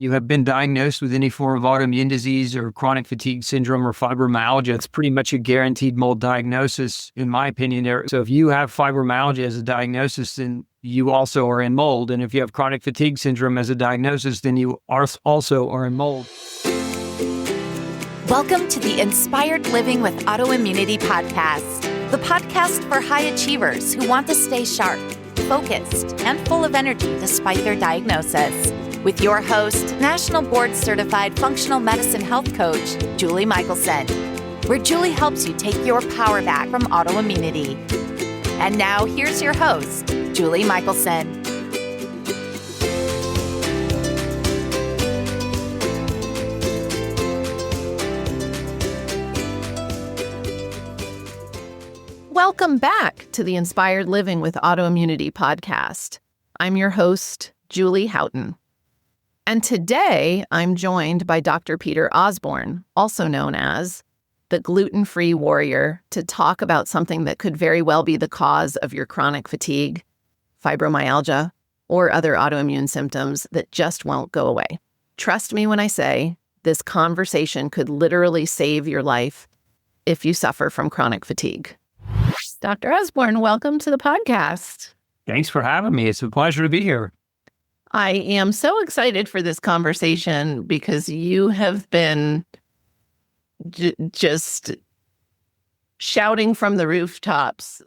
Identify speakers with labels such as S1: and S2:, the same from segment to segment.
S1: you have been diagnosed with any form of autoimmune disease or chronic fatigue syndrome or fibromyalgia, it's pretty much a guaranteed mold diagnosis, in my opinion. So if you have fibromyalgia as a diagnosis, then you also are in mold. And if you have chronic fatigue syndrome as a diagnosis, then you also are in mold.
S2: Welcome to the Inspired Living with Autoimmunity podcast, the podcast for high achievers who want to stay sharp, focused, and full of energy despite their diagnosis. With your host, National Board Certified Functional Medicine Health Coach, Julie Michelson, where Julie helps you take your power back from autoimmunity. And now here's your host, Julie Michelson.
S3: Welcome back to the Inspired Living with Autoimmunity podcast. I'm your host, Julie Houghton. And today I'm joined by Dr. Peter Osborne, also known as the Gluten Free Warrior, to talk about something that could very well be the cause of your chronic fatigue, fibromyalgia, or other autoimmune symptoms that just won't go away. Trust me when I say this conversation could literally save your life if you suffer from chronic fatigue. Dr. Osborne, welcome to the podcast.
S1: Thanks for having me. It's a pleasure to be here.
S3: I am so excited for this conversation because you have been just shouting from the rooftops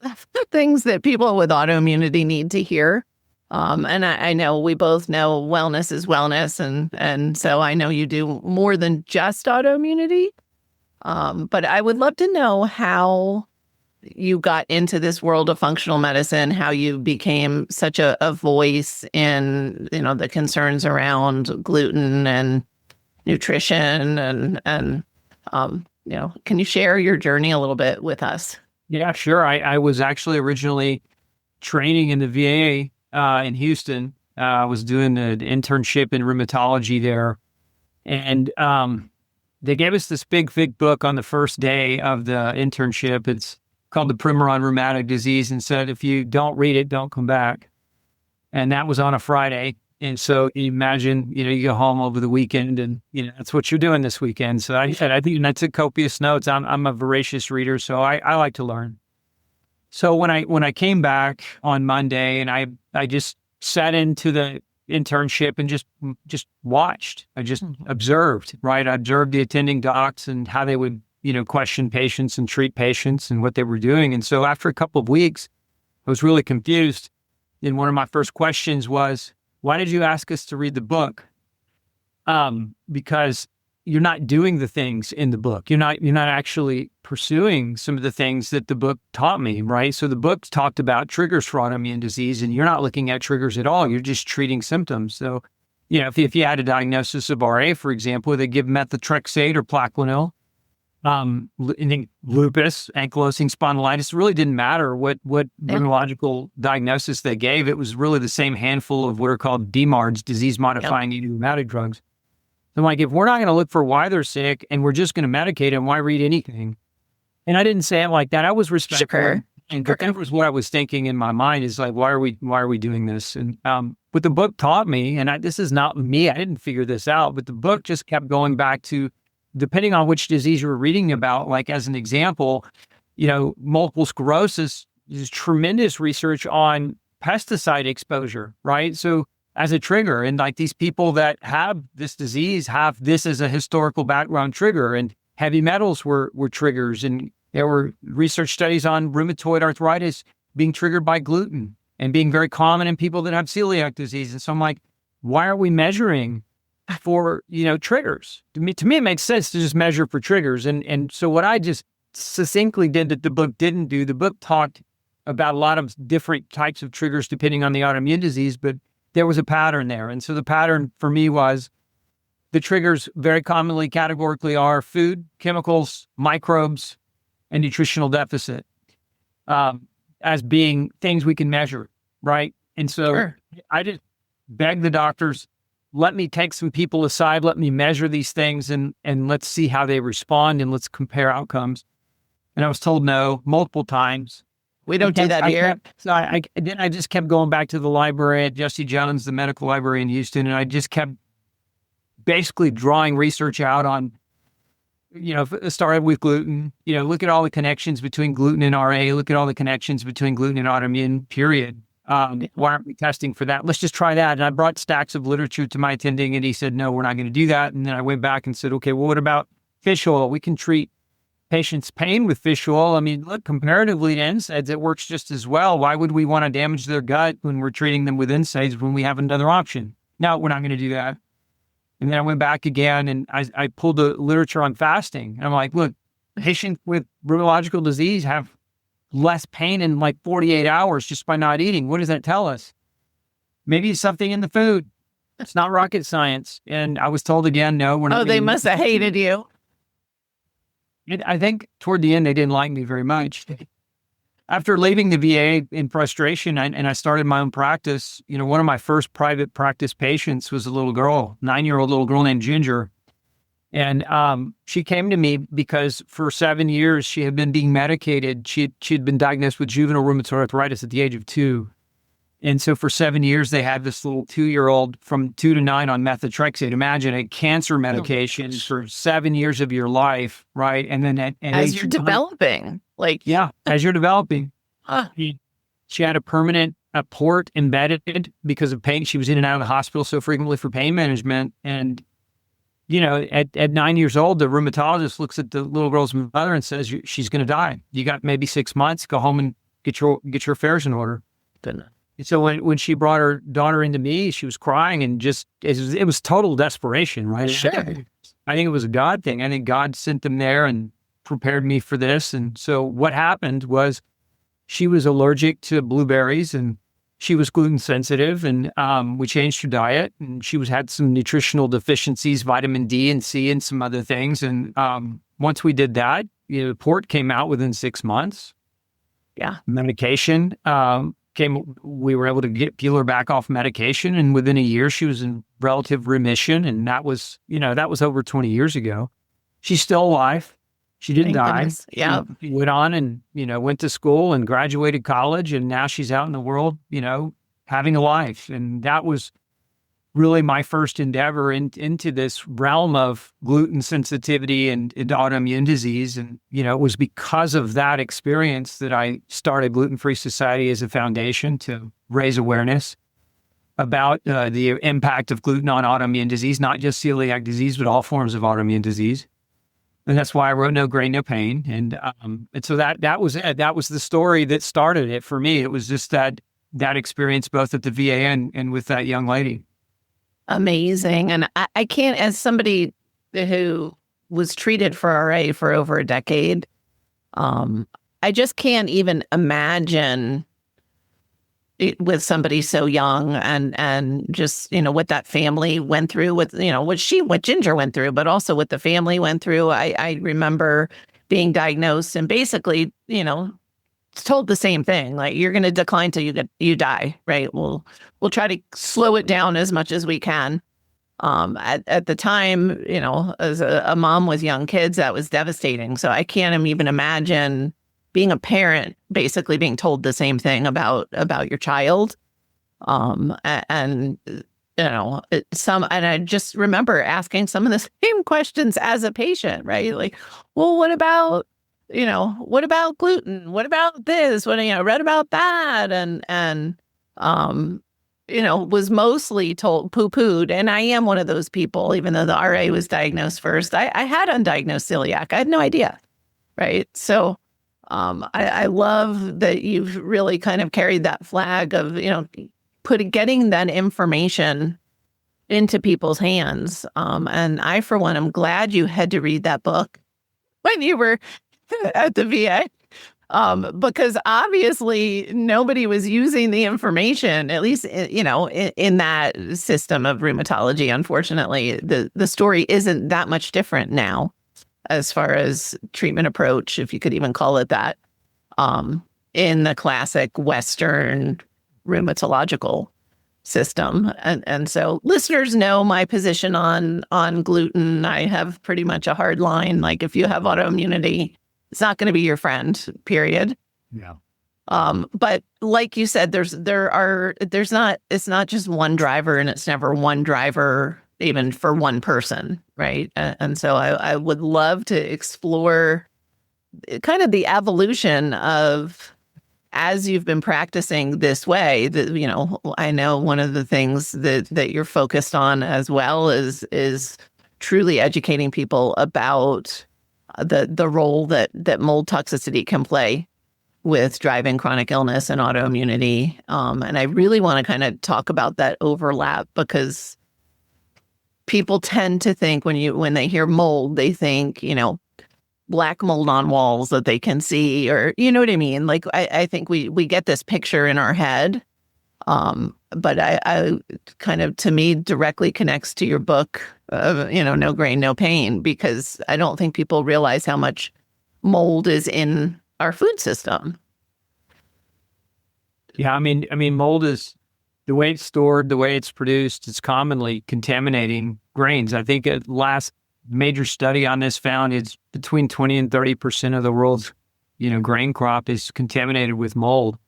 S3: things that people with autoimmunity need to hear. And I know we both know wellness is wellness. And so I know you do more than just autoimmunity. But I would love to know how you got into this world of functional medicine, how you became such a voice in, the concerns around gluten and nutrition and can you share your journey a little bit with us?
S1: Yeah, sure. I was actually originally training in the VA in Houston. I was doing an internship in rheumatology there. And they gave us this big, thick book on the first day of the internship. It's called the Primer on Rheumatic Disease, and said, if you don't read it, don't come back. And that was on a Friday. And so you imagine, you go home over the weekend and, that's what you're doing this weekend. So I took copious notes. I'm a voracious reader, so I like to learn. So when I came back on Monday and I just sat into the internship and just watched, I just observed, right? I observed the attending docs and how they would question patients and treat patients and what they were doing. And so after a couple of weeks, I was really confused. And one of my first questions was, why did you ask us to read the book? Because you're not doing the things in the book. You're not actually pursuing some of the things that the book taught me, right? So the book talked about triggers for autoimmune disease, and you're not looking at triggers at all. You're just treating symptoms. So, if you had a diagnosis of RA, for example, they give methotrexate or Plaquenil. Lupus, ankylosing spondylitis, it really didn't matter what neurological diagnosis they gave. It was really the same handful of what are called DMARDs, disease-modifying anti-rheumatic drugs. So I'm like, if we're not going to look for why they're sick and we're just going to medicate them, why read anything? And I didn't say it like that. I was respectful.
S3: Sure.
S1: And that was what I was thinking in my mind is like, why are we doing this? And what the book taught me, and this is not me, I didn't figure this out, but the book just kept going back to, depending on which disease you were reading about, like as an example, multiple sclerosis, there's tremendous research on pesticide exposure, right? So as a trigger, and like these people that have this disease have this as a historical background trigger, and heavy metals were triggers. And there were research studies on rheumatoid arthritis being triggered by gluten and being very common in people that have celiac disease. And so I'm like, why are we measuring for, triggers? To me, it makes sense to just measure for triggers. And so what I just succinctly did that the book didn't do, the book talked about a lot of different types of triggers depending on the autoimmune disease, but there was a pattern there. And so the pattern for me was the triggers very commonly categorically are food, chemicals, microbes, and nutritional deficit as being things we can measure, right? And so
S3: Sure.
S1: I just begged the doctors, let me take some people aside, let me measure these things and let's see how they respond and let's compare outcomes. And I was told no multiple times.
S3: We don't do that here.
S1: So I just kept going back to the library at Jesse Jones, the medical library in Houston, and I just kept basically drawing research out on, it started with gluten, look at all the connections between gluten and RA, look at all the connections between gluten and autoimmune, period. Why aren't we testing for that? Let's just try that. And I brought stacks of literature to my attending, and he said, no, we're not going to do that. And then I went back and said, okay, well, what about fish oil? We can treat patients' pain with fish oil. I mean, look, comparatively to NSAIDs, it works just as well. Why would we want to damage their gut when we're treating them with NSAIDs when we have another option? No, we're not going to do that. And then I went back again and I pulled the literature on fasting. And I'm like, look, patients with rheumatological disease have less pain in like 48 hours just by not eating. What does that tell us? Maybe it's something in the food. It's not rocket science. And I was told again, no, we're not.
S3: Oh, they must have hated you.
S1: I think toward the end, they didn't like me very much. After leaving the VA in frustration, and I started my own practice, one of my first private practice patients was a little girl, 9-year-old little girl named Ginger. And she came to me because for 7 years, she had been being medicated. She'd been diagnosed with juvenile rheumatoid arthritis at the age of 2. And so for 7 years, they had this little 2-year-old from 2 to 9 on methotrexate. Imagine a cancer medication for 7 years of your life, right? And then
S3: as you're developing,
S1: as you're developing,
S3: huh.
S1: She had a permanent port embedded because of pain. She was in and out of the hospital so frequently for pain management. And, at 9 years old, the rheumatologist looks at the little girl's mother and says, she's going to die. You got maybe 6 months, go home and get your affairs in order.
S3: Goodness.
S1: And so when she brought her daughter into me, she was crying and just, it was total desperation, right?
S3: Sure.
S1: I think it was a God thing. I think God sent them there and prepared me for this. And so what happened was she was allergic to blueberries and she was gluten sensitive, and we changed her diet, and she had some nutritional deficiencies, vitamin D and C and some other things. And once we did that, the port came out within 6 months.
S3: Yeah.
S1: Medication we were able to peel her back off medication, and within a year she was in relative remission. And that was over 20 years ago. She's still alive. She didn't die.
S3: Goodness. Yeah.
S1: She went on and, went to school and graduated college, and now she's out in the world, having a life. And that was really my first endeavor into this realm of gluten sensitivity and autoimmune disease. And, it was because of that experience that I started Gluten Free Society as a foundation to raise awareness about the impact of gluten on autoimmune disease, not just celiac disease, but all forms of autoimmune disease. And that's why I wrote No Grain, No Pain. And so that was it. That was the story that started it for me. It was just that experience both at the VA and with that young lady.
S3: Amazing. And I can't, as somebody who was treated for RA for over a decade, I just can't even imagine it with somebody so young and just, what that family went through with, what Ginger went through, but also what the family went through. I remember being diagnosed and basically, told the same thing, like, you're going to decline till you die, right? We'll try to slow it down as much as we can. At the time, as a mom with young kids, that was devastating. So I can't even imagine being a parent, basically being told the same thing about your child. And I just remember asking some of the same questions as a patient, right? Like, well, what about gluten? What about this? Read about that. And was mostly told, poo-pooed. And I am one of those people, even though the RA was diagnosed first, I had undiagnosed celiac. I had no idea. Right. So, I love that you've really kind of carried that flag of, getting that information into people's hands. And I, for one, am glad you had to read that book when you were at the VA, because obviously nobody was using the information, at least, in that system of rheumatology. Unfortunately, the story isn't that much different now as far as treatment approach, if you could even call it that, in the classic Western rheumatological system. And so listeners know my position on gluten. I have pretty much a hard line. Like, if you have autoimmunity, it's not going to be your friend, period.
S1: Yeah.
S3: But like you said, it's not just one driver, and it's never one driver even for one person, right? And so I would love to explore kind of the evolution of, as you've been practicing this way, that, I know one of the things that you're focused on as well is truly educating people about the role that mold toxicity can play with driving chronic illness and autoimmunity. And I really want to kind of talk about that overlap, because people tend to think when they hear mold, they think, black mold on walls that they can see, or you know what I mean? Like, I think we get this picture in our head. But I kind of, to me, directly connects to your book, No Grain, No Pain, because I don't think people realize how much mold is in our food system.
S1: Yeah, I mean, mold is the way it's stored, the way it's produced, it's commonly contaminating grains. I think the last major study on this found it's between 20 and 30% of the world's, grain crop is contaminated with mold.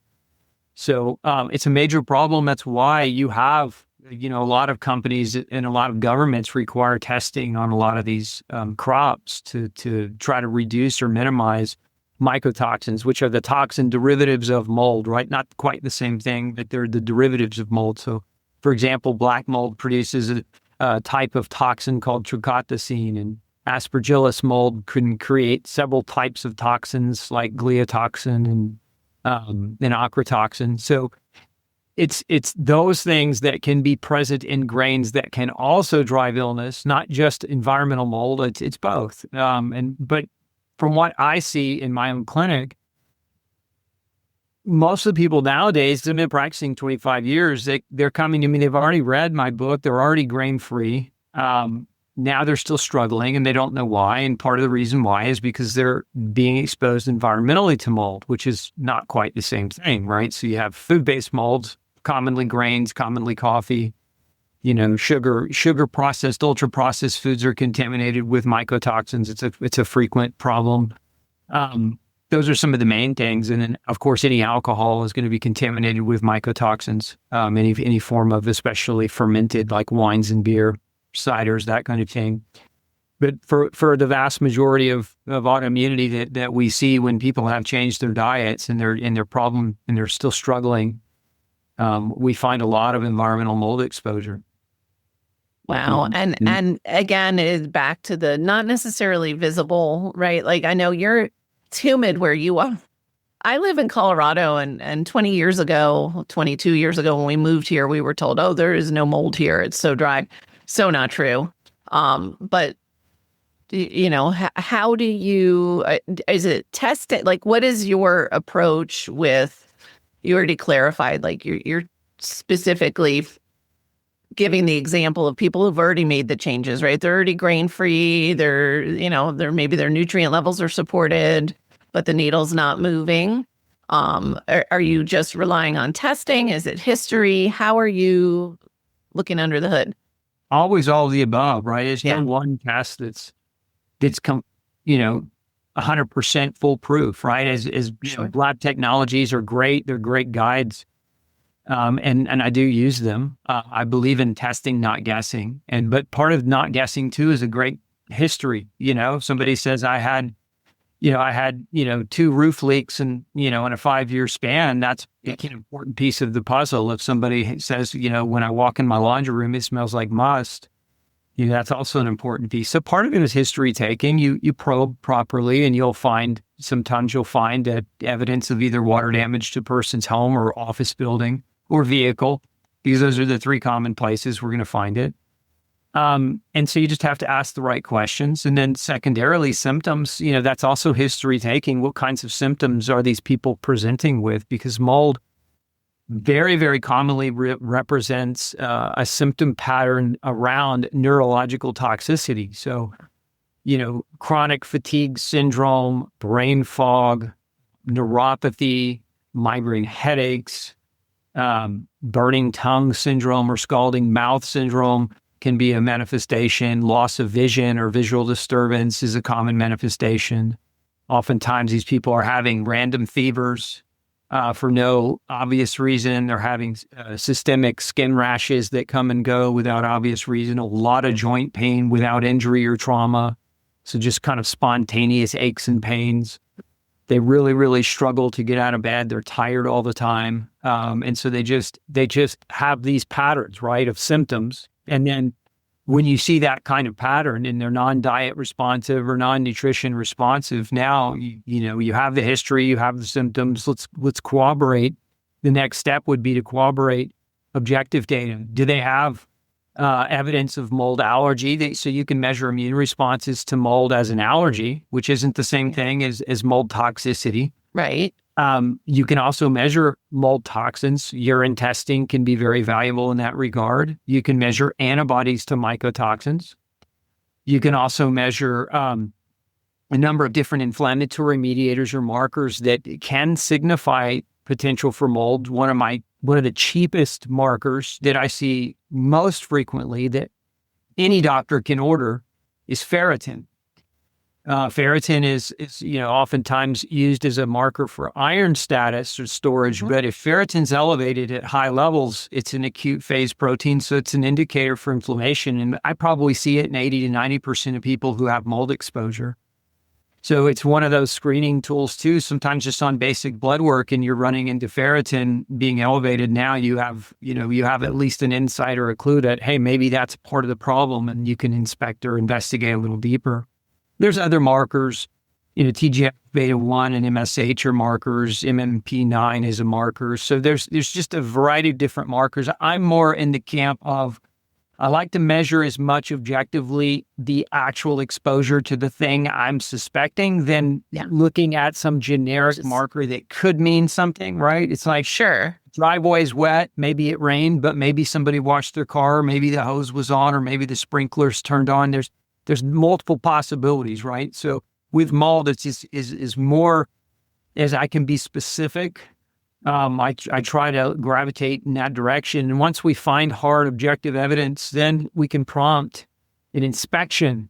S1: So it's a major problem. That's why you have, a lot of companies and a lot of governments require testing on a lot of these crops to try to reduce or minimize mycotoxins, which are the toxin derivatives of mold, right? Not quite the same thing, but they're the derivatives of mold. So, for example, black mold produces a type of toxin called trichotillin, and Aspergillus mold can create several types of toxins like gliotoxin and ochratoxin. So it's those things that can be present in grains that can also drive illness, not just environmental mold. It's both. But from what I see in my own clinic, most of the people nowadays that have been practicing 25 years, they're coming to me, they've already read my book, they're already grain-free. Now they're still struggling and they don't know why. And part of the reason why is because they're being exposed environmentally to mold, which is not quite the same thing, right? So you have food-based molds, commonly grains, commonly coffee, sugar processed, ultra-processed foods are contaminated with mycotoxins. It's a frequent problem. Those are some of the main things. And then, of course, any alcohol is going to be contaminated with mycotoxins, any form of, especially fermented, like wines and beer, ciders, that kind of thing. But for the vast majority of autoimmunity that we see when people have changed their diets and their problem and they're still struggling, we find a lot of environmental mold exposure.
S3: Wow. And again, it is back to the not necessarily visible, right? Like, I know it's humid where you are. I live in Colorado, and 22 years ago, when we moved here, we were told, oh, there is no mold here. It's so dry. So not true. But how do you, is it tested? Like, what is your approach with, you already clarified, like you're specifically giving the example of people who've already made the changes, right? They're already grain-free. Maybe their nutrient levels are supported, but the needle's not moving. Are you just relying on testing? Is it history? How are you looking under the hood?
S1: Always all of the above, right? It's no one test that's 100% foolproof, right? As
S3: Sure.
S1: lab technologies are great. They're great guides. And I do use them. I believe in testing, not guessing. But part of not guessing too is a great history. Somebody says I had 2 roof leaks in a 5-year span. That's an important piece of the puzzle. If somebody says, when I walk in my laundry room, it smells like must, that's also an important piece. So part of it is history taking. You probe properly and sometimes you'll find evidence of either water damage to a person's home or office building or vehicle, because those are the 3 common places we're going to find it. And so you just have to ask the right questions. And then secondarily, symptoms, that's also history taking. What kinds of symptoms are these people presenting with? Because mold very, very commonly represents a symptom pattern around neurological toxicity. So, chronic fatigue syndrome, brain fog, neuropathy, migraine headaches, burning tongue syndrome or scalding mouth syndrome can be a manifestation. Loss of vision or visual disturbance is a common manifestation. Oftentimes these people are having random fevers, for no obvious reason. They're having systemic skin rashes that come and go without obvious reason, a lot of joint pain without injury or trauma. So just kind of spontaneous aches and pains. They really, really struggle to get out of bed. They're tired all the time. And so they just have these patterns, right, of symptoms. And then when you see that kind of pattern and they're non-diet responsive or non-nutrition responsive, now, you have the history, you have the symptoms. Let's corroborate. The next step would be to corroborate objective data. Do they have evidence of mold allergy? So you can measure immune responses to mold as an allergy, which isn't the same thing as mold toxicity.
S3: Right.
S1: You can also measure mold toxins. Urine testing can be very valuable in that regard. You can measure antibodies to mycotoxins. You can also measure a number of different inflammatory mediators or markers that can signify potential for mold. One of the cheapest markers that I see most frequently that any doctor can order is ferritin. Ferritin is oftentimes used as a marker for iron status or storage, but if ferritin's elevated at high levels, it's an acute phase protein, so it's an indicator for inflammation. And I probably see it in 80 to 90% of people who have mold exposure. So it's one of those screening tools too. Sometimes just on basic blood work and you're running into ferritin being elevated, now you have at least an insight or a clue that, hey, maybe that's part of the problem and you can inspect or investigate a little deeper. There's other markers, TGF-beta1 and MSH are markers, MMP9 is a marker. So there's just a variety of different markers. I'm more in the camp of, I like to measure as much objectively the actual exposure to the thing I'm suspecting than looking at some generic marker that could mean something, right? It's like,
S3: Sure.
S1: driveway's wet, maybe it rained, but maybe somebody washed their car, maybe the hose was on, or maybe the sprinklers turned on. There's multiple possibilities, right? So with mold, it's just is more as I can be specific. I try to gravitate in that direction. And once we find hard objective evidence, then we can prompt an inspection.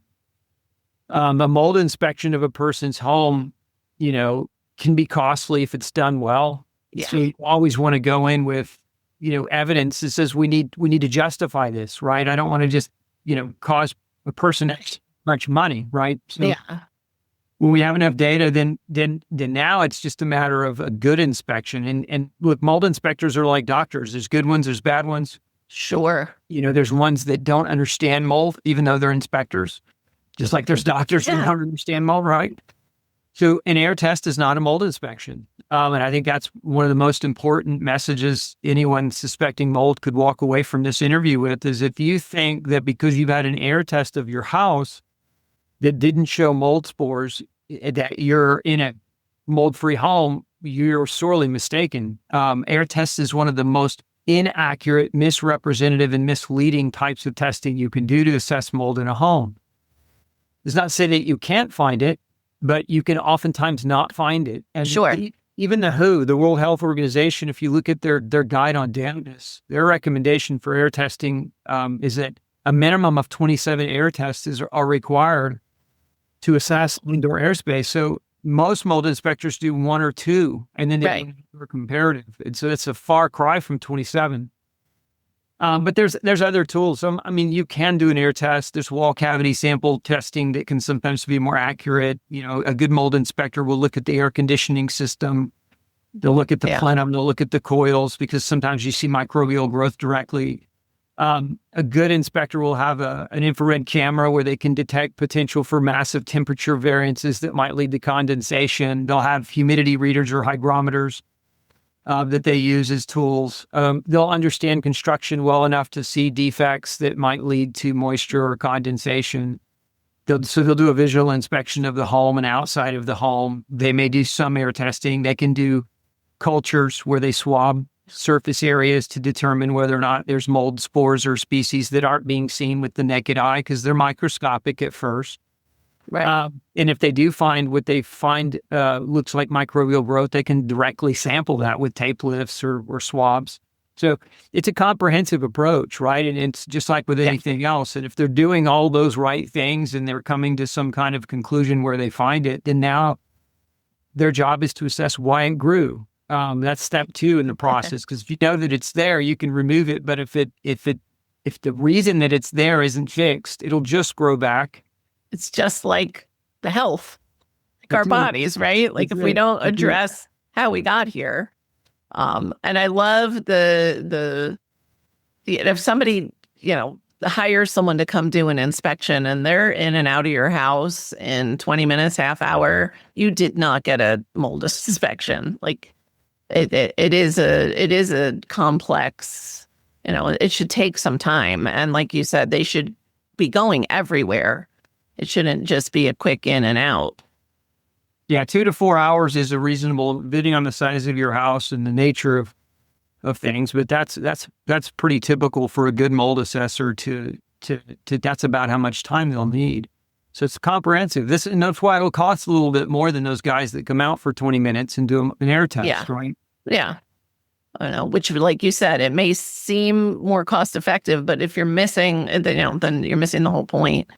S1: A mold inspection of a person's home, can be costly if it's done well.
S3: Yeah.
S1: So you always want to go in with, evidence that says we need to justify this, right? I don't want to just, cause a person much money, right? So when we have enough data, then now it's just a matter of a good inspection. And look, mold inspectors are like doctors. There's good ones, there's bad ones.
S3: Sure.
S1: There's ones that don't understand mold, even though they're inspectors. Just like there's doctors who don't understand mold, right? So an air test is not a mold inspection. And I think that's one of the most important messages anyone suspecting mold could walk away from this interview with, is if you think that because you've had an air test of your house that didn't show mold spores, that you're in a mold-free home, you're sorely mistaken. Air test is one of the most inaccurate, misrepresentative, and misleading types of testing you can do to assess mold in a home. It's not to say that you can't find it, but you can oftentimes not find it. And
S3: Sure.
S1: Even the WHO, the World Health Organization, if you look at their guide on dampness, their recommendation for air testing is that a minimum of 27 air tests are required to assess indoor airspace. So most mold inspectors do one or two, and then they do a comparative. And so it's a far cry from 27. But there's other tools. So, you can do an air test. There's wall cavity sample testing that can sometimes be more accurate. A good mold inspector will look at the air conditioning system. They'll look at the plenum. They'll look at the coils, because sometimes you see microbial growth directly. A good inspector will have an infrared camera where they can detect potential for massive temperature variances that might lead to condensation. They'll have humidity readers or hygrometers that they use as tools. They'll understand construction well enough to see defects that might lead to moisture or condensation. So they'll do a visual inspection of the home and outside of the home. They may do some air testing. They can do cultures where they swab surface areas to determine whether or not there's mold spores or species that aren't being seen with the naked eye because they're microscopic at first.
S3: Right.
S1: And if they do find what they find looks like microbial growth, they can directly sample that with tape lifts or swabs. So it's a comprehensive approach, right? And it's just like with anything else. And if they're doing all those right things and they're coming to some kind of conclusion where they find it, then now their job is to assess why it grew. That's step 2 in the process, because if you know that it's there, you can remove it. But if the reason that it's there isn't fixed, it'll just grow back.
S3: It's just like the health, like our bodies, right? Like if we don't address how we got here. And I love the if somebody, hires someone to come do an inspection and they're in and out of your house in 20 minutes, half hour, you did not get a mold inspection. Like it is a complex, it should take some time. And like you said, they should be going everywhere. It shouldn't just be a quick in and out.
S1: Yeah, 2 to 4 hours is a reasonable, depending on the size of your house and the nature of things. But that's pretty typical for a good mold assessor to that's about how much time they'll need. So it's comprehensive. And that's why it'll cost a little bit more than those guys that come out for 20 minutes and do an air test, right?
S3: Yeah. I don't know, which, like you said, it may seem more cost effective, but if you're missing, then you're missing the whole point.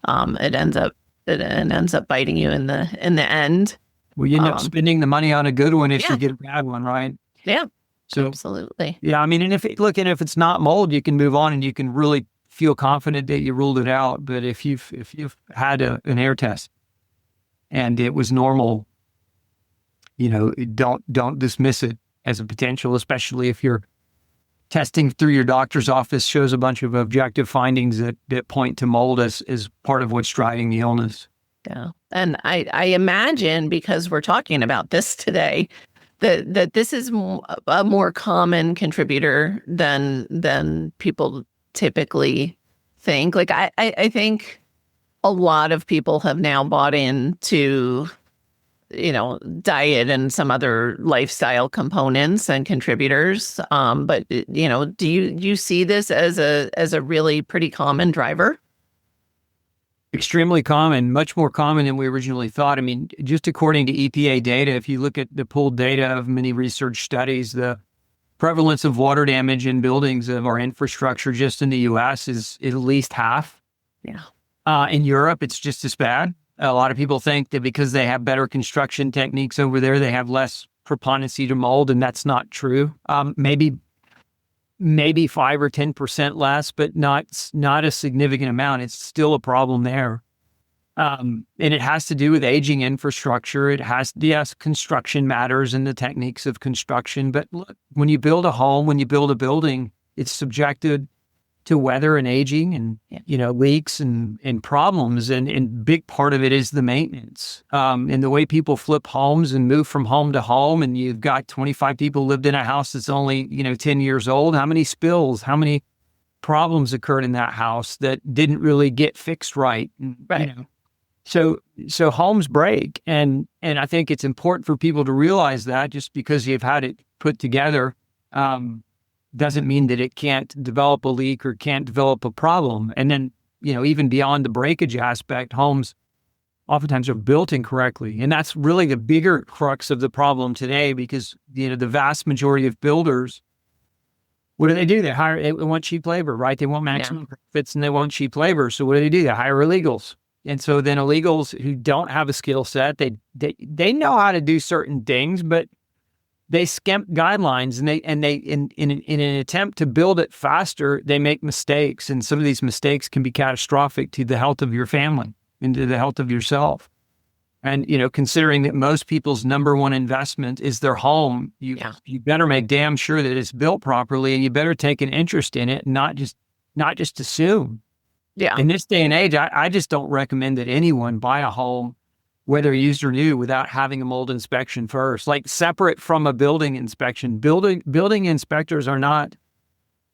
S3: It ends up biting you in the end.
S1: Well, you end up spending the money on a good one if you get a bad one, right?
S3: Yeah.
S1: So
S3: absolutely.
S1: Yeah, I mean, and if it's not mold, you can move on and you can really feel confident that you ruled it out. But if you've had an air test and it was normal, don't dismiss it as a potential, especially if you're testing through your doctor's office shows a bunch of objective findings that point to mold as part of what's driving the illness.
S3: Yeah. And I imagine, because we're talking about this today, that this is a more common contributor than people typically think. Like I think a lot of people have now bought into diet and some other lifestyle components and contributors. But do you see this as a really pretty common driver?
S1: Extremely common, much more common than we originally thought. I mean, just according to EPA data, if you look at the pooled data of many research studies, the prevalence of water damage in buildings of our infrastructure just in the U.S. is at least half.
S3: Yeah.
S1: In Europe, it's just as bad. A lot of people think that because they have better construction techniques over there, they have less preponderancy to mold, and that's not true. Maybe 5 or 10% less, but not a significant amount. It's still a problem there. And it has to do with aging infrastructure. Yes, construction matters and the techniques of construction. But look, when you build a home, when you build a building, it's subjected to weather and aging and, leaks and problems. And big part of it is the maintenance. And the way people flip homes and move from home to home, and you've got 25 people lived in a house that's only, 10 years old. How many spills, how many problems occurred in that house that didn't really get fixed right?
S3: Right.
S1: So homes break. And I think it's important for people to realize that just because you've had it put together, doesn't mean that it can't develop a leak or can't develop a problem. And then, even beyond the breakage aspect, homes oftentimes are built incorrectly. And that's really the bigger crux of the problem today, because, the vast majority of builders, what do? They want cheap labor, right? They want maximum profits and they want cheap labor. So what do? They hire illegals. And so then illegals who don't have a skill set, they know how to do certain things, but they skimp guidelines, and they in an attempt to build it faster, they make mistakes, and some of these mistakes can be catastrophic to the health of your family and to the health of yourself. And considering that most people's number one investment is their home, you better make damn sure that it's built properly, and you better take an interest in it, and not just assume.
S3: Yeah.
S1: In this day and age, I just don't recommend that anyone buy a home, whether used or new, without having a mold inspection first, like separate from a building inspection. Building inspectors are not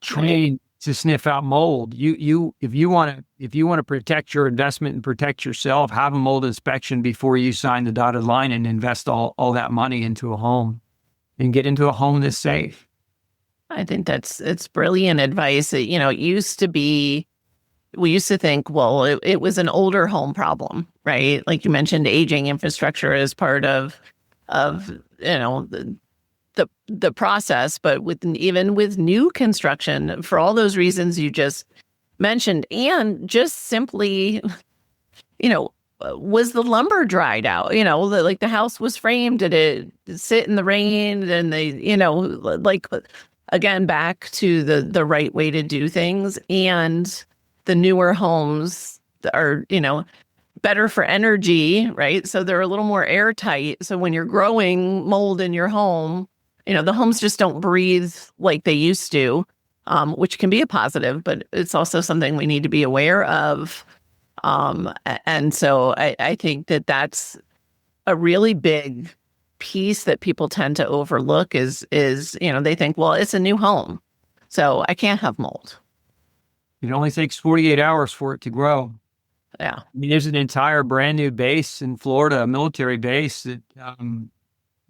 S1: trained to sniff out mold. If you want to protect your investment and protect yourself, have a mold inspection before you sign the dotted line and invest all that money into a home and get into a home that's safe.
S3: I think it's brilliant advice. It used to be, we used to think, well, it was an older home problem, right? Like you mentioned, aging infrastructure is part of the process. But even with new construction, for all those reasons you just mentioned, and just simply, was the lumber dried out? Like the house was framed. Did it sit in the rain? And like again, back to the right way to do things. And the newer homes are, better for energy, right? So they're a little more airtight. So when you're growing mold in your home, the homes just don't breathe like they used to, which can be a positive, but it's also something we need to be aware of. And so I think that that's a really big piece that people tend to overlook is, they think, well, it's a new home, so I can't have mold.
S1: It only takes 48 hours for it to grow.
S3: Yeah.
S1: I mean, there's an entire brand new base in Florida, a military base that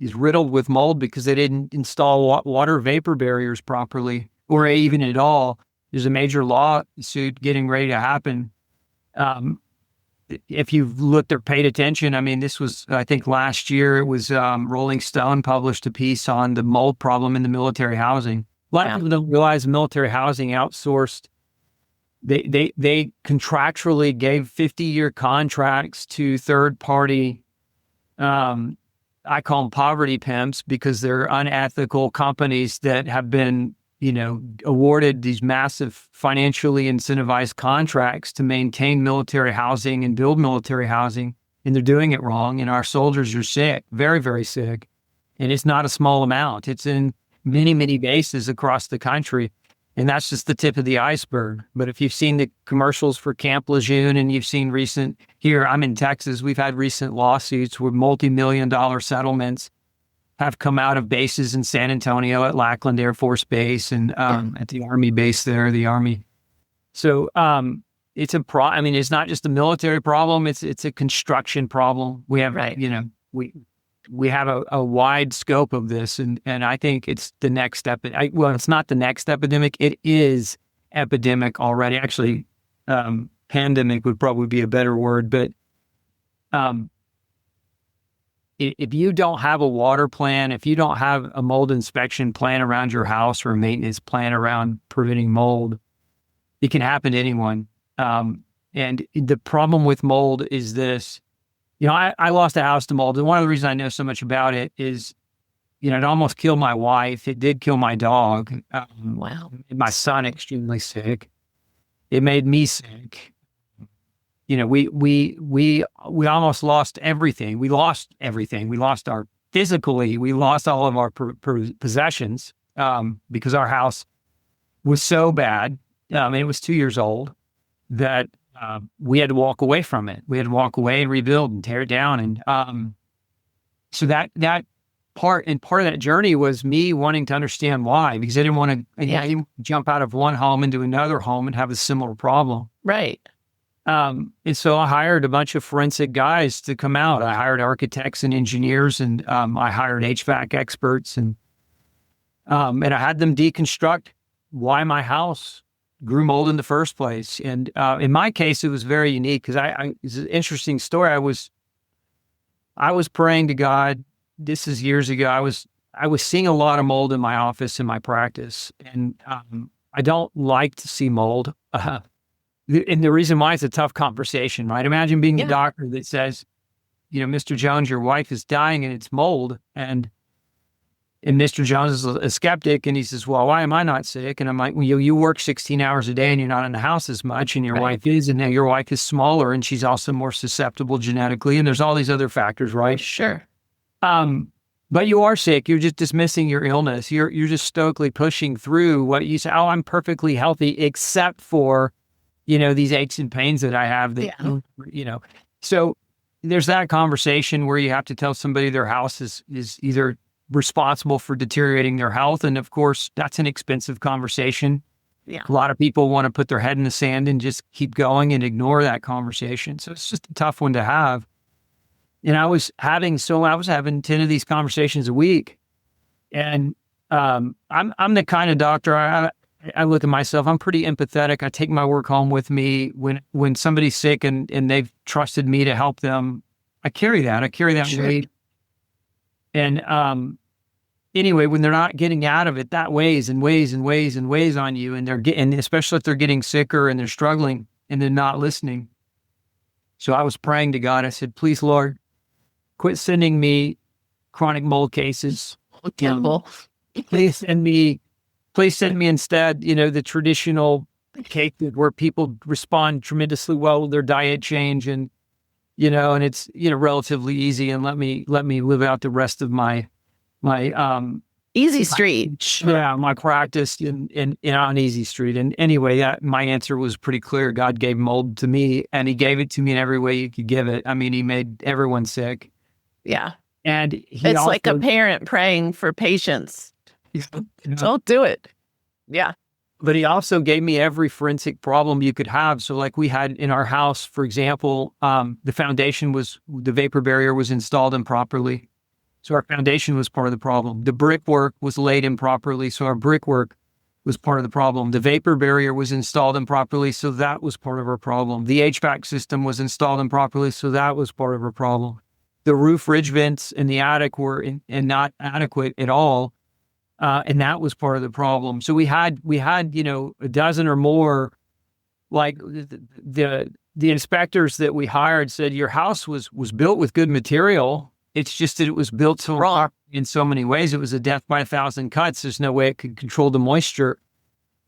S1: is riddled with mold because they didn't install water vapor barriers properly or even at all. There's a major lawsuit getting ready to happen. If you've looked or paid attention, I mean, this was, I think last year, it was Rolling Stone published a piece on the mold problem in the military housing. A lot of people don't realize military housing outsourced. They contractually gave 50-year contracts to third-party, I call them poverty pimps, because they're unethical companies that have been, awarded these massive financially incentivized contracts to maintain military housing and build military housing, and they're doing it wrong. And our soldiers are sick, very, very sick. And it's not a small amount. It's in many, many bases across the country. And that's just the tip of the iceberg. But if you've seen the commercials for Camp Lejeune and you've seen here, I'm in Texas, we've had recent lawsuits where multi-million-dollar settlements have come out of bases in San Antonio at Lackland Air Force Base and at the Army base there, the Army. So it's it's not just a military problem, it's a construction problem. We have, we have a wide scope of this, and I think it's the next step. It's not the next epidemic. It is epidemic already. Actually, pandemic would probably be a better word. But if you don't have a water plan, if you don't have a mold inspection plan around your house or a maintenance plan around preventing mold, it can happen to anyone. And the problem with mold is this. I lost a house to mold. And one of the reasons I know so much about it is, it almost killed my wife. It did kill my dog.
S3: Wow.
S1: My son extremely sick. It made me sick. We almost lost everything. We lost everything. We lost we lost all of our possessions because our house was so bad. It was 2 years old that we had to walk away from it. We had to walk away and rebuild and tear it down. And so that part of that journey was me wanting to understand why, because I didn't want to jump out of one home into another home and have a similar problem.
S3: Right.
S1: And so I hired a bunch of forensic guys to come out. I hired architects and engineers, and I hired HVAC experts, and I had them deconstruct why my house grew mold in the first place. And in my case, it was very unique because it's an interesting story. I was praying to God. This is years ago. I was seeing a lot of mold in my office, in my practice, and I don't like to see mold. And the reason why, it's a tough conversation, right? Imagine being a doctor that says, Mr. Jones, your wife is dying and it's mold. And Mr. Jones is a skeptic, and he says, well, why am I not sick? And I'm like, well, you work 16 hours a day and you're not in the house as much, and your wife is, and now your wife is smaller and she's also more susceptible genetically. And there's all these other factors, right?
S3: Sure.
S1: But you are sick. You're just dismissing your illness. You're just stoically pushing through what you say, oh, I'm perfectly healthy, except for, these aches and pains that I have that, so there's that conversation where you have to tell somebody their house is either responsible for deteriorating their health. And of course, that's an expensive conversation. Yeah. A lot of people want to put their head in the sand and just keep going and ignore that conversation. So it's just a tough one to have. And I was having 10 of these conversations a week. And I'm the kind of doctor, I look at myself, I'm pretty empathetic. I take my work home with me. When somebody's sick and they've trusted me to help them, I carry that
S3: Sure.
S1: weight. And anyway, when they're not getting out of it, that weighs and weighs and weighs and weighs on you. And especially if they're getting sicker and they're struggling and they're not listening. So I was praying to God. I said, please, Lord, quit sending me chronic mold cases.
S3: Campbell.
S1: Please send me instead, the traditional cases where people respond tremendously well with their diet change and it's, relatively easy, and let me live out the rest of my
S3: Easy Street.
S1: my practice on Easy Street. And anyway, my answer was pretty clear. God gave mold to me, and he gave it to me in every way you could give it. I mean, he made everyone sick.
S3: Yeah.
S1: And
S3: it's also, like a parent praying for patience. Don't do it. Yeah.
S1: But he also gave me every forensic problem you could have. So like we had in our house, for example, the vapor barrier was installed improperly. So our foundation was part of the problem. The brickwork was laid improperly. So our brickwork was part of the problem. The vapor barrier was installed improperly. So that was part of our problem. The HVAC system was installed improperly. So that was part of our problem. The roof ridge vents in the attic were not adequate at all. And that was part of the problem. So we had, a dozen or more, like the inspectors that we hired said, your house was built with good material. It's just that it was built so wrong in so many ways. It was a death by 1,000 cuts. There's no way it could control the moisture.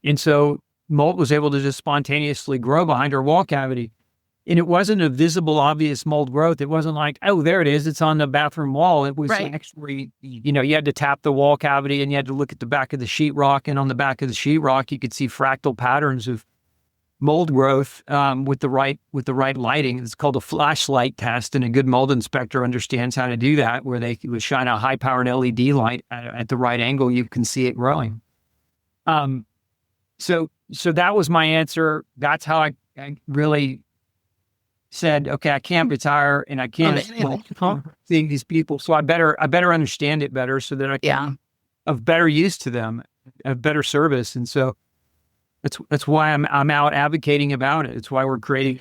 S1: And so mold was able to just spontaneously grow behind our wall cavity. And it wasn't a visible, obvious mold growth. It wasn't like, oh, there it is. It's on the bathroom wall. It was actually, you had to tap the wall cavity and you had to look at the back of the sheetrock. And on the back of the sheetrock, you could see fractal patterns of mold growth with the right lighting. It's called a flashlight test, and a good mold inspector understands how to do that, where they would shine a high-powered LED light at the right angle. You can see it growing. So that was my answer. That's how I really said, okay, I can't retire and I can't seeing these people. So I better understand it better so that I can of better use to them, of better service. And so that's why I'm out advocating about it. It's why we're creating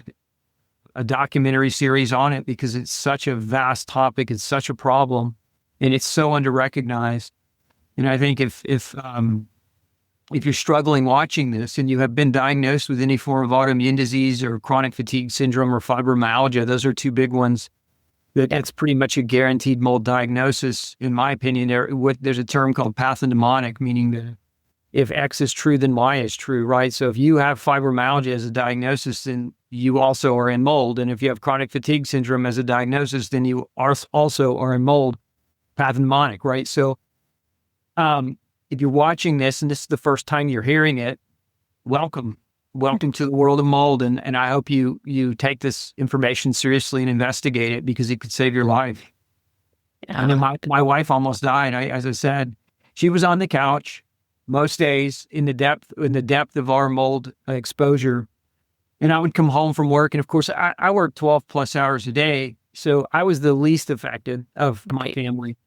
S1: a documentary series on it, because it's such a vast topic. It's such a problem, and it's so under-recognized. And I think if you're struggling watching this and you have been diagnosed with any form of autoimmune disease or chronic fatigue syndrome or fibromyalgia, those are two big ones. That's pretty much a guaranteed mold diagnosis, in my opinion. There's a term called pathognomonic, meaning that if X is true, then Y is true, right? So if you have fibromyalgia as a diagnosis, then you also are in mold. And if you have chronic fatigue syndrome as a diagnosis, then you also are in mold, pathognomonic, right? So if you're watching this and this is the first time you're hearing it, welcome to the world of mold. And I hope you take this information seriously and investigate it, because it could save your life. Yeah. I mean, my wife almost died. As I said, she was on the couch most days in the depth of our mold exposure. And I would come home from work. And of course, I work 12 plus hours a day. So I was the least affected of my family.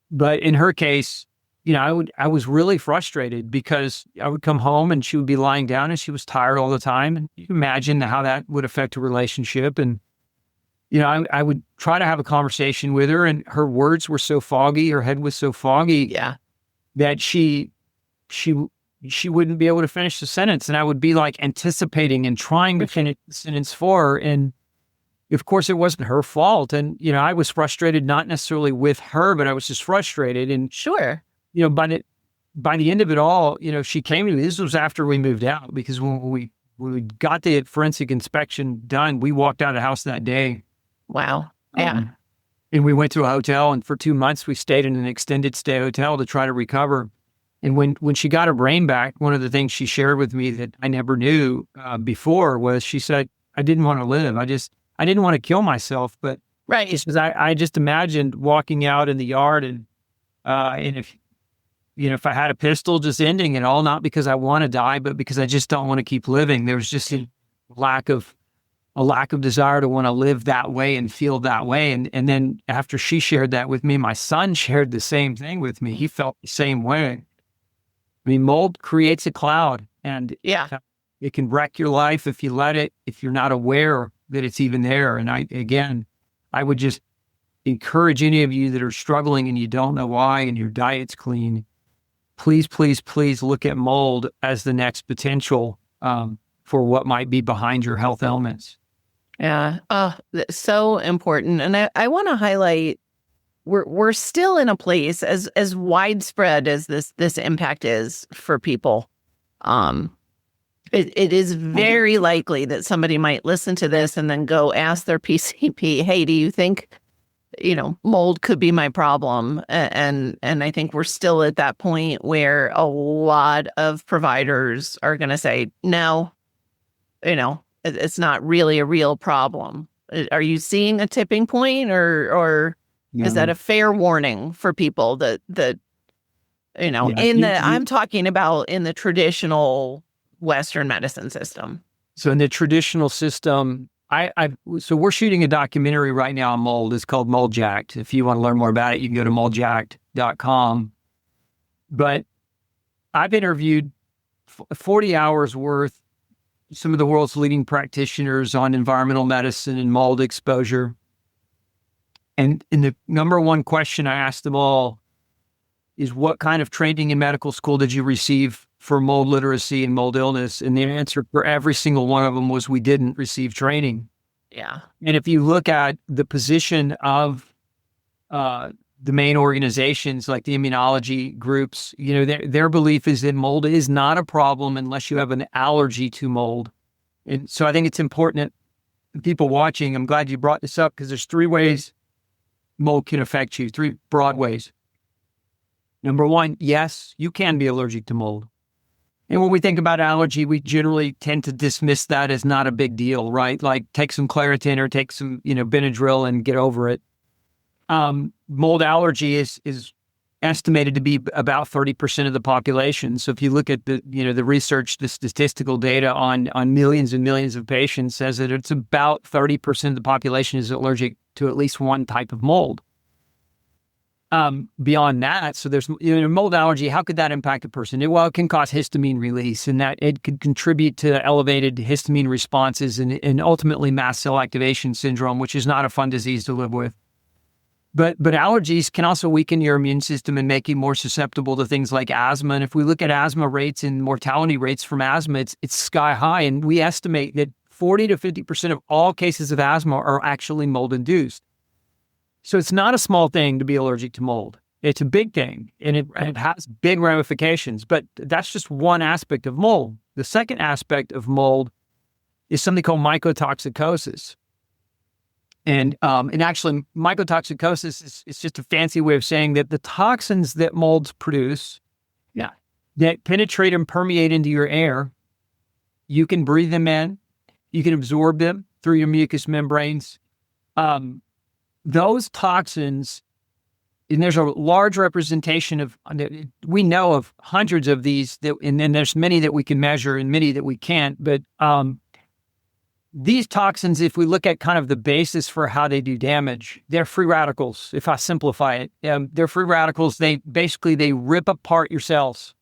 S1: But in her case, I was really frustrated, because I would come home and she would be lying down and she was tired all the time. And you can imagine how that would affect a relationship. And, I would try to have a conversation with her, and her words were so foggy, her head was so foggy that she wouldn't be able to finish the sentence. And I would be like anticipating and trying to finish the sentence for her. And of course, it wasn't her fault. And, I was frustrated, not necessarily with her, but I was just frustrated. And
S3: sure.
S1: By the end of it all, she came to me. This was after we moved out, because when we got the forensic inspection done, we walked out of the house that day.
S3: Wow. Yeah.
S1: And we went to a hotel, and for 2 months we stayed in an extended stay hotel to try to recover. And when she got her brain back, one of the things she shared with me that I never knew before was, she said, I didn't want to live. I didn't want to kill myself, but because I just imagined walking out in the yard and if I had a pistol, just ending it all, not because I want to die, but because I just don't want to keep living. There was just a lack of desire to want to live that way and feel that way. And then after she shared that with me, my son shared the same thing with me. He felt the same way. I mean, mold creates a cloud, and it can wreck your life if you let it, if you're not aware that it's even there. And I would just encourage any of you that are struggling and you don't know why, and your diet's clean, please, please, please look at mold as the next potential for what might be behind your health ailments.
S3: Yeah. That's so important. And I want to highlight we're still in a place as widespread as this impact is for people. It is very likely that somebody might listen to this and then go ask their PCP, hey, do you think, mold could be my problem? And I think we're still at that point where a lot of providers are going to say, no, it's not really a real problem. Are you seeing a tipping point or is that a fair warning for people that I'm talking about in the traditional Western medicine system?
S1: So in the traditional system, so we're shooting a documentary right now on mold. It's called Mold Jacked. If you want to learn more about it, you can go to moldjacked.com. But I've interviewed 40 hours worth some of the world's leading practitioners on environmental medicine and mold exposure. And the number one question I asked them all is, what kind of training in medical school did you receive for mold literacy and mold illness? And the answer for every single one of them was, we didn't receive training.
S3: Yeah.
S1: And if you look at the position of the main organizations like the immunology groups, their belief is that mold is not a problem unless you have an allergy to mold. And so I think it's important that people watching, I'm glad you brought this up, because there's 3 ways mold can affect you, 3 broad ways. Number 1, yes, you can be allergic to mold. And when we think about allergy, we generally tend to dismiss that as not a big deal, right? Like, take some Claritin or take some, Benadryl and get over it. Mold allergy is estimated to be about 30% of the population. So if you look at the research, the statistical data on millions and millions of patients says that it's about 30% of the population is allergic to at least one type of mold. Beyond that, so there's mold allergy. How could that impact a person? It can cause histamine release, and that it could contribute to elevated histamine responses and ultimately mast cell activation syndrome, which is not a fun disease to live with. But allergies can also weaken your immune system and make you more susceptible to things like asthma. And if we look at asthma rates and mortality rates from asthma, it's sky high. And we estimate that 40 to 50% of all cases of asthma are actually mold induced. So it's not a small thing to be allergic to mold. It's a big thing, and it has big ramifications. But that's just one aspect of mold. The second aspect of mold is something called mycotoxicosis. And actually, mycotoxicosis is just a fancy way of saying that the toxins that molds produce, that penetrate and permeate into your air, you can breathe them in, you can absorb them through your mucous membranes. Those toxins, and there's a large representation of, we know of hundreds of these, and then there's many that we can measure and many that we can't, but these toxins, if we look at kind of the basis for how they do damage, they're free radicals. If I simplify it, they're free radicals. They rip apart your cells.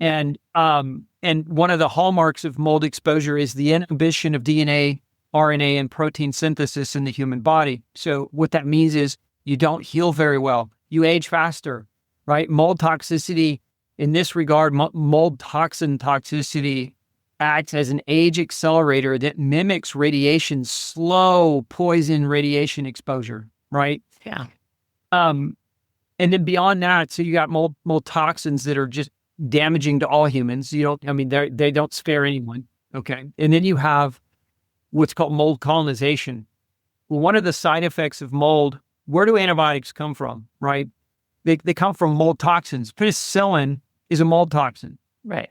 S1: And one of the hallmarks of mold exposure is the inhibition of DNA, RNA, and protein synthesis in the human body. So what that means is you don't heal very well. You age faster, right? Mold toxicity, in this regard, mold toxin toxicity acts as an age accelerator that mimics radiation, slow poison radiation exposure, right?
S3: Yeah.
S1: And then beyond that, so you got mold toxins that are just damaging to all humans. They don't spare anyone. Okay. And then you have what's called mold colonization. Well, one of the side effects of mold, where do antibiotics come from, right? They come from mold toxins. Penicillin is a mold toxin.
S3: Right.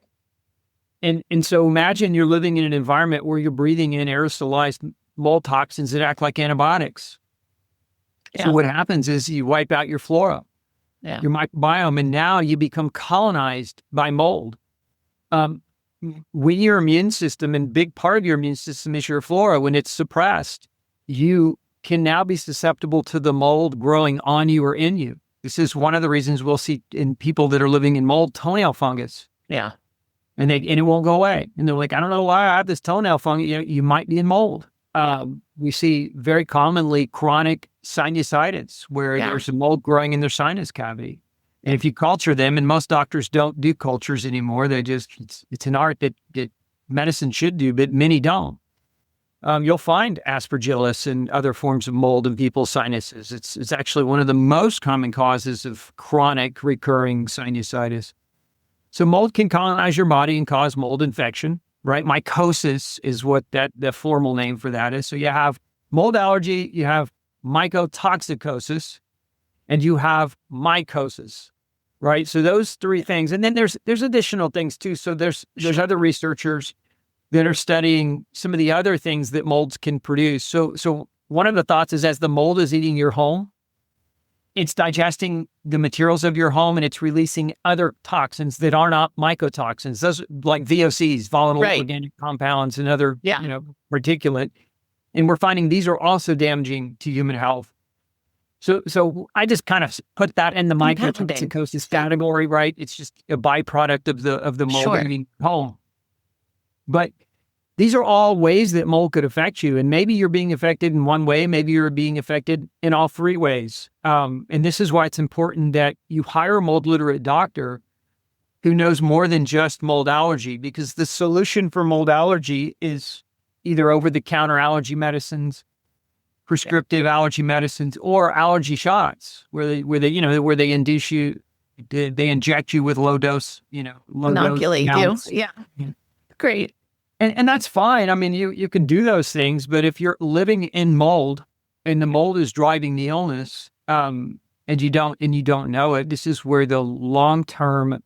S1: And so imagine you're living in an environment where you're breathing in aerosolized mold toxins that act like antibiotics. Yeah. So what happens is you wipe out your flora, your microbiome, and now you become colonized by mold. When your immune system, and big part of your immune system is your flora, when it's suppressed, you can now be susceptible to the mold growing on you or in you. This is one of the reasons we'll see in people that are living in mold, toenail fungus.
S3: Yeah.
S1: And it won't go away. And they're like, I don't know why I have this toenail fungus. You might be in mold. We see very commonly chronic sinusitis where there's a mold growing in their sinus cavity. And if you culture them, and most doctors don't do cultures anymore, it's an art that medicine should do, but many don't. you'll find aspergillus and other forms of mold in people's sinuses. It's actually one of the most common causes of chronic recurring sinusitis. So mold can colonize your body and cause mold infection, right? Mycosis is what the formal name for that is. So you have mold allergy, you have mycotoxicosis, and you have mycosis, right? So those three things. And then there's additional things too. So there's other researchers that are studying some of the other things that molds can produce. So one of the thoughts is, as the mold is eating your home, it's digesting the materials of your home and it's releasing other toxins that are not mycotoxins. Those like VOCs, volatile organic compounds, and other, particulate. And we're finding these are also damaging to human health. So I just kind of put that in the mycotoxicosis category, right? It's just a byproduct of the mold eating home. But these are all ways that mold could affect you. And maybe you're being affected in one way, maybe you're being affected in all three ways. And this is why it's important that you hire a mold literate doctor who knows more than just mold allergy, because the solution for mold allergy is either over-the-counter allergy medicines, prescriptive allergy medicines, or allergy shots, where they induce you, they inject you with low dose,
S3: inoculate you. Yeah. Great.
S1: And that's fine. I mean, you can do those things, but if you're living in mold and the mold is driving the illness, and you don't know it, this is where the long-term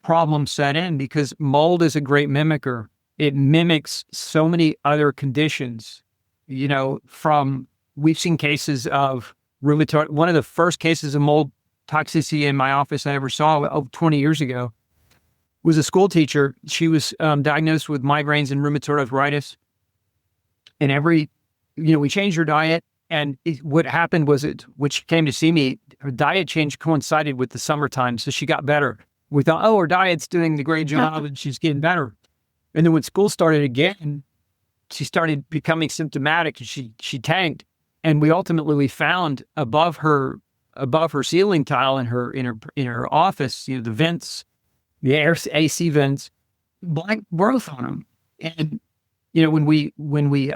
S1: problems set in, because mold is a great mimicker. It mimics so many other conditions, we've seen cases of rheumatoid. One of the first cases of mold toxicity in my office I ever saw 20 years ago was a school teacher. She was diagnosed with migraines and rheumatoid arthritis. And we changed her diet. And what happened was when she came to see me, her diet change coincided with the summertime. So she got better. We thought, her diet's doing the great job and she's getting better. And then when school started again, she started becoming symptomatic and she tanked. And we ultimately found above her ceiling tile in her office, the vents, the AC vents, black growth on them. And, when we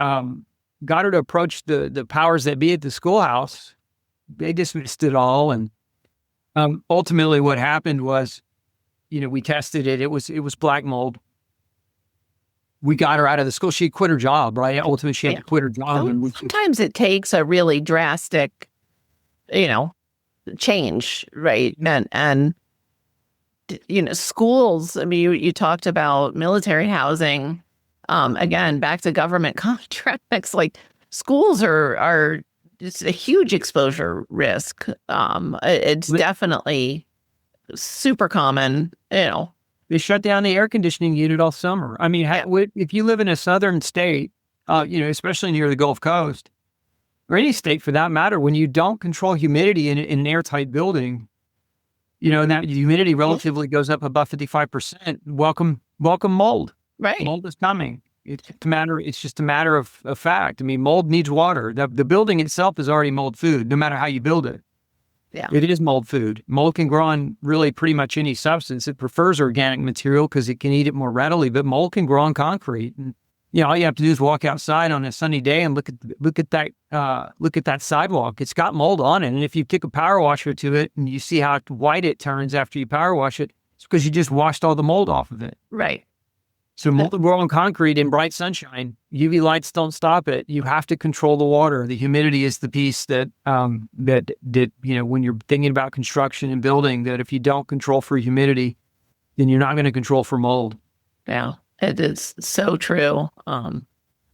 S1: got her to approach the powers that be at the schoolhouse, they dismissed it all. And ultimately what happened was, we tested it. It was black mold. We got her out of the school. She quit her job, right? Ultimately, she had to quit her job.
S3: Sometimes it takes a really drastic, change, right? And schools, I mean, you talked about military housing. Again, back to government contracts, like schools are just a huge exposure risk. It's definitely super common,
S1: They shut down the air conditioning unit all summer. I mean, if you live in a southern state, especially near the Gulf Coast, or any state for that matter, when you don't control humidity in an airtight building, and that humidity relatively goes up above 55%, welcome mold.
S3: Right.
S1: Mold is coming. It's just a matter of fact. I mean, mold needs water. The building itself is already mold food, no matter how you build it.
S3: Yeah.
S1: It is mold food. Mold can grow on really pretty much any substance. It prefers organic material because it can eat it more readily, but mold can grow on concrete. And, all you have to do is walk outside on a sunny day and look at that sidewalk. It's got mold on it. And if you take a power washer to it and you see how white it turns after you power wash it, it's because you just washed all the mold off of it.
S3: Right.
S1: So mold will grow on concrete in bright sunshine. UV lights don't stop it. You have to control the water. The humidity is the piece that when you're thinking about construction and building, that if you don't control for humidity, then you're not going to control for mold.
S3: Yeah, it is so true.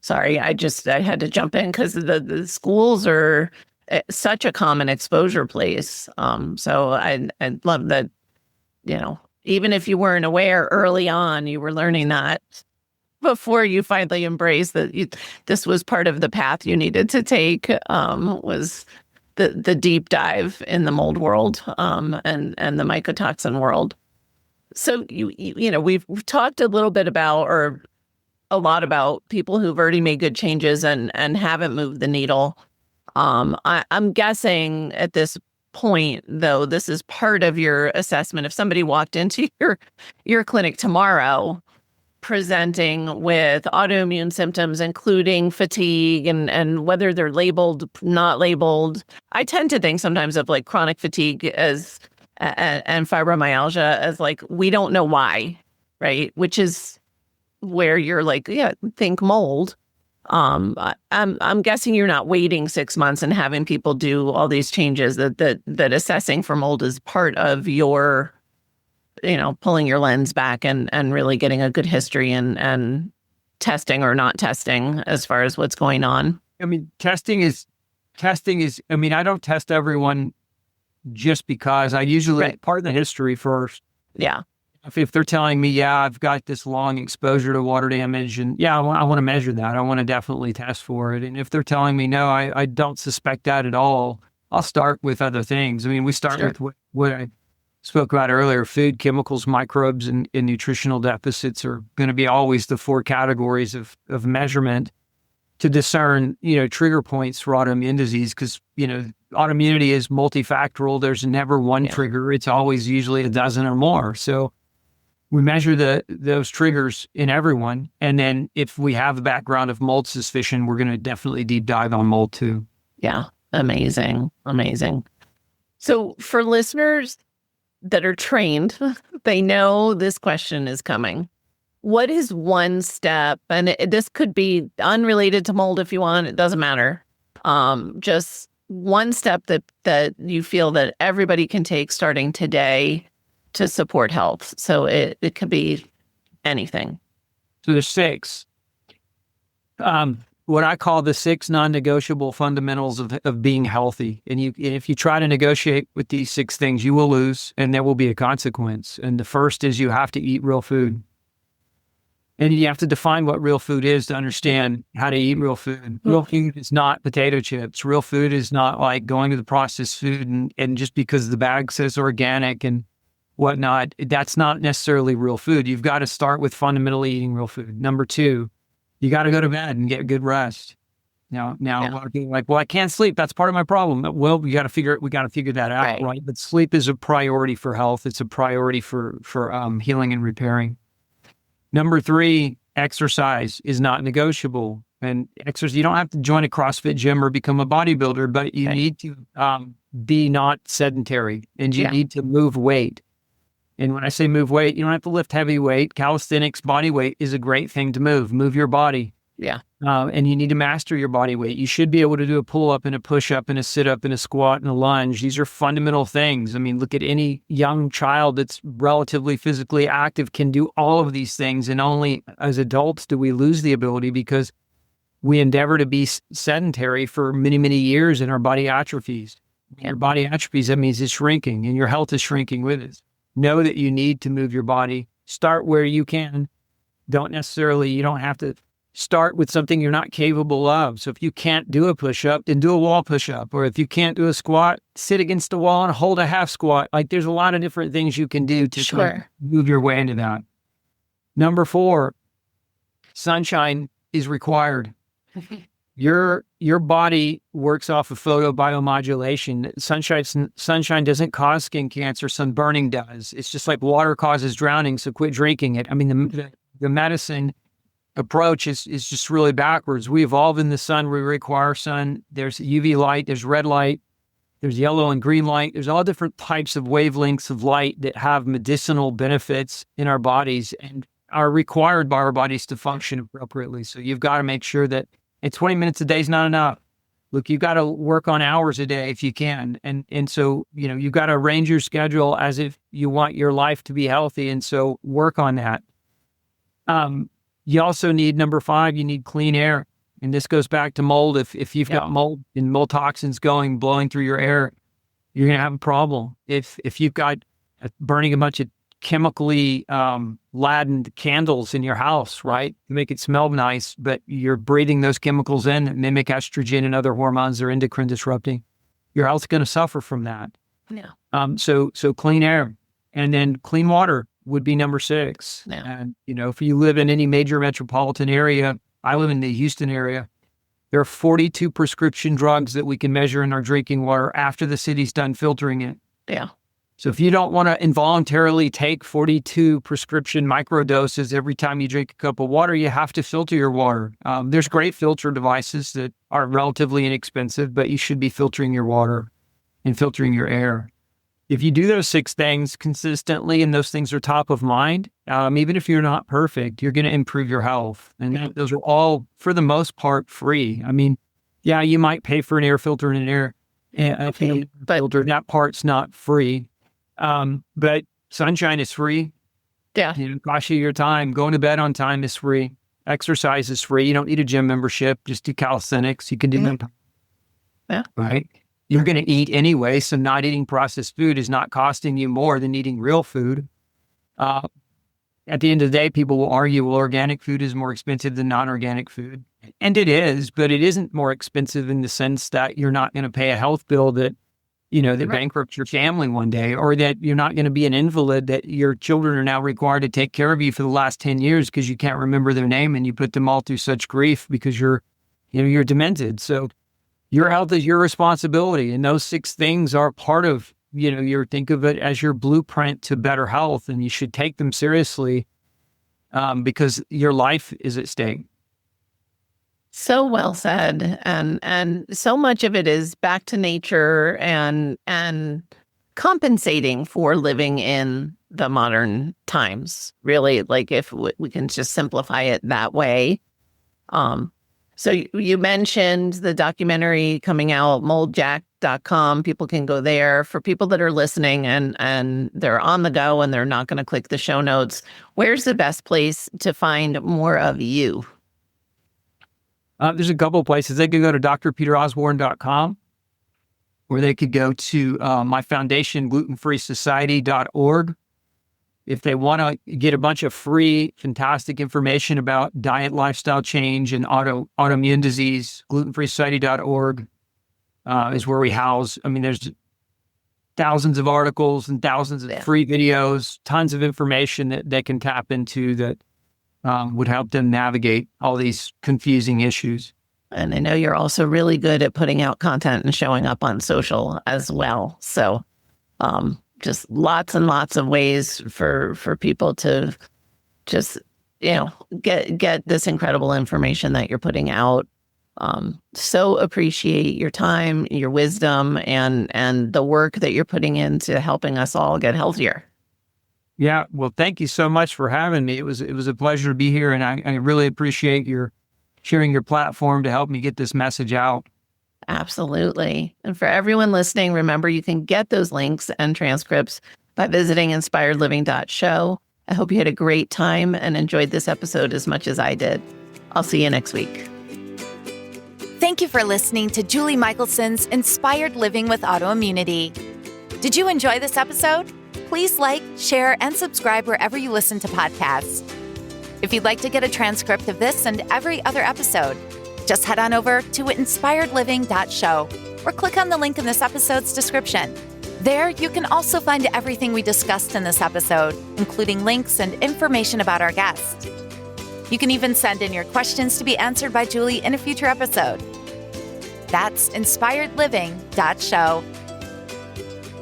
S3: Sorry, I had to jump in because the schools are such a common exposure place. So I love that, even if you weren't aware early on, you were learning that before you finally embraced that this was part of the path you needed to take, was the deep dive in the mold world, and the mycotoxin world. So we've talked a little bit about, or a lot about, people who've already made good changes and haven't moved the needle. I'm guessing at this point, though, this is part of your assessment. If somebody walked into your clinic tomorrow presenting with autoimmune symptoms, including fatigue and whether they're labeled, not labeled. I tend to think sometimes of like chronic fatigue as and fibromyalgia as like, we don't know why, right? Which is where you're like, yeah, think mold. I'm guessing you're not waiting 6 months and having people do all these changes, that assessing for mold is part of your, pulling your lens back and really getting a good history and testing or not testing as far as what's going on.
S1: I mean, testing is, I mean, I don't test everyone just because. I usually part of the history first.
S3: Yeah.
S1: If they're telling me, yeah, I've got this long exposure to water damage, and yeah, I want to measure that. I want to definitely test for it. And if they're telling me, no, I don't suspect that at all, I'll start with other things. I mean, we start with what I spoke about earlier: food, chemicals, microbes, and nutritional deficits are going to be always the 4 categories of measurement to discern, trigger points for autoimmune disease. Because, autoimmunity is multifactorial. There's never one trigger. It's always usually a dozen or more. So we measure those triggers in everyone. And then if we have a background of mold suspicion, we're going to definitely deep dive on mold too.
S3: Yeah. Amazing. So for listeners that are trained, they know this question is coming. What is one step? And this could be unrelated to mold if you want, it doesn't matter. Just one step that you feel that everybody can take starting today to support health. So it could be anything.
S1: So there's 6. What I call the 6 non-negotiable fundamentals of being healthy. And if you try to negotiate with these 6 things, you will lose, and there will be a consequence. And the first is you have to eat real food. And you have to define what real food is to understand how to eat real food. Real food is not potato chips. Real food is not like going to the processed food and just because the bag says organic and whatnot, that's not necessarily real food. You've got to start with fundamentally eating real food. Number 2, you got to go to bed and get good rest. Now, a lot of people are like, well, I can't sleep. That's part of my problem. Well, we got to figure that out, right? But sleep is a priority for health. It's a priority for healing and repairing. Number 3, exercise is not negotiable. And exercise, you don't have to join a CrossFit gym or become a bodybuilder, but you need to be not sedentary, and you need to move weight. And when I say move weight, you don't have to lift heavy weight. Calisthenics, body weight is a great thing to move. Move your body.
S3: Yeah.
S1: And you need to master your body weight. You should be able to do a pull-up and a push-up and a sit-up and a squat and a lunge. These are fundamental things. I mean, look at any young child that's relatively physically active can do all of these things. And only as adults do we lose the ability because we endeavor to be sedentary for many, many years and our body atrophies. When your body atrophies, that means it's shrinking and your health is shrinking with it. Know that you need to move your body. Start where you can. You don't have to start with something you're not capable of. So if you can't do a push-up, then do a wall push-up. Or if you can't do a squat, sit against the wall and hold a half squat. Like there's a lot of different things you can do to move your way into that. Number 4, sunshine is required. Your body works off of photobiomodulation. Sunshine doesn't cause skin cancer. Sunburning does. It's just like water causes drowning, so quit drinking it. I mean, the medicine approach is just really backwards. We evolve in the sun. We require sun. There's UV light. There's red light. There's yellow and green light. There's all different types of wavelengths of light that have medicinal benefits in our bodies and are required by our bodies to function appropriately. So you've got to make sure that 20 minutes a day is not enough. Look, you've got to work on hours a day if you can. And so, you've got to arrange your schedule as if you want your life to be healthy. And so work on that. You also need, number 5, you need clean air. And this goes back to mold. If you've got mold and mold toxins blowing through your air, you're going to have a problem. If you've got burning a bunch of chemically laden candles in your house, right? You make it smell nice, but you're breathing those chemicals in that mimic estrogen and other hormones that are endocrine disrupting. Your health's going to suffer from that.
S3: Yeah.
S1: So clean air, and then clean water would be number 6.
S3: Yeah.
S1: And if you live in any major metropolitan area, I live in the Houston area. There are 42 prescription drugs that we can measure in our drinking water after the city's done filtering it.
S3: Yeah.
S1: So if you don't want to involuntarily take 42 prescription microdoses every time you drink a cup of water, you have to filter your water. There's great filter devices that are relatively inexpensive, but you should be filtering your water and filtering your air. If you do those 6 things consistently and those things are top of mind, even if you're not perfect, you're going to improve your health. And those are all, for the most part, free. I mean, yeah, you might pay for an air filter and an air filter. That part's not free. But sunshine is free.
S3: Yeah.
S1: Cost you your time. Going to bed on time is free. Exercise is free. You don't need a gym membership. Just do calisthenics. You can do them.
S3: Yeah.
S1: Right. You're going to eat anyway. So not eating processed food is not costing you more than eating real food. At the end of the day, people will argue, well, organic food is more expensive than non-organic food. And it is, but it isn't more expensive in the sense that you're not going to pay a health bill that bankrupts your family one day, or that you're not going to be an invalid that your children are now required to take care of you for the last 10 years because you can't remember their name and you put them all through such grief because you're demented. So your health is your responsibility. And those 6 things are part of, think of it as your blueprint to better health, and you should take them seriously because your life is at stake.
S3: So well said. And so much of it is back to nature and compensating for living in the modern times, really, like if we can just simplify it that way. So you mentioned the documentary coming out, moldjack.com. People can go there. For people that are listening and they're on the go and they're not going to click the show notes, where's the best place to find more of you?
S1: There's a couple of places. They could go to drpeterosborne.com, or they could go to my foundation, glutenfreesociety.org. If they want to get a bunch of free, fantastic information about diet, lifestyle change, and autoimmune disease, glutenfreesociety.org is where we house. I mean, there's thousands of articles and thousands of free videos, tons of information that they can tap into that would help them navigate all these confusing issues.
S3: And I know you're also really good at putting out content and showing up on social as well. So just lots and lots of ways for people to just, get this incredible information that you're putting out. So appreciate your time, your wisdom, and the work that you're putting into helping us all get healthier.
S1: Yeah, well, thank you so much for having me. It was a pleasure to be here, and I really appreciate your sharing your platform to help me get this message out.
S3: Absolutely. And for everyone listening, remember you can get those links and transcripts by visiting inspiredliving.show. I hope you had a great time and enjoyed this episode as much as I did. I'll see you next week.
S2: Thank you for listening to Julie Michelson's Inspired Living with Autoimmunity. Did you enjoy this episode? Please like, share, and subscribe wherever you listen to podcasts. If you'd like to get a transcript of this and every other episode, just head on over to inspiredliving.show or click on the link in this episode's description. There, you can also find everything we discussed in this episode, including links and information about our guest. You can even send in your questions to be answered by Julie in a future episode. That's inspiredliving.show.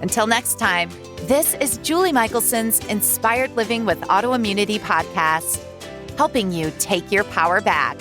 S2: Until next time, this is Julie Michelson's Inspired Living with Autoimmunity podcast, helping you take your power back.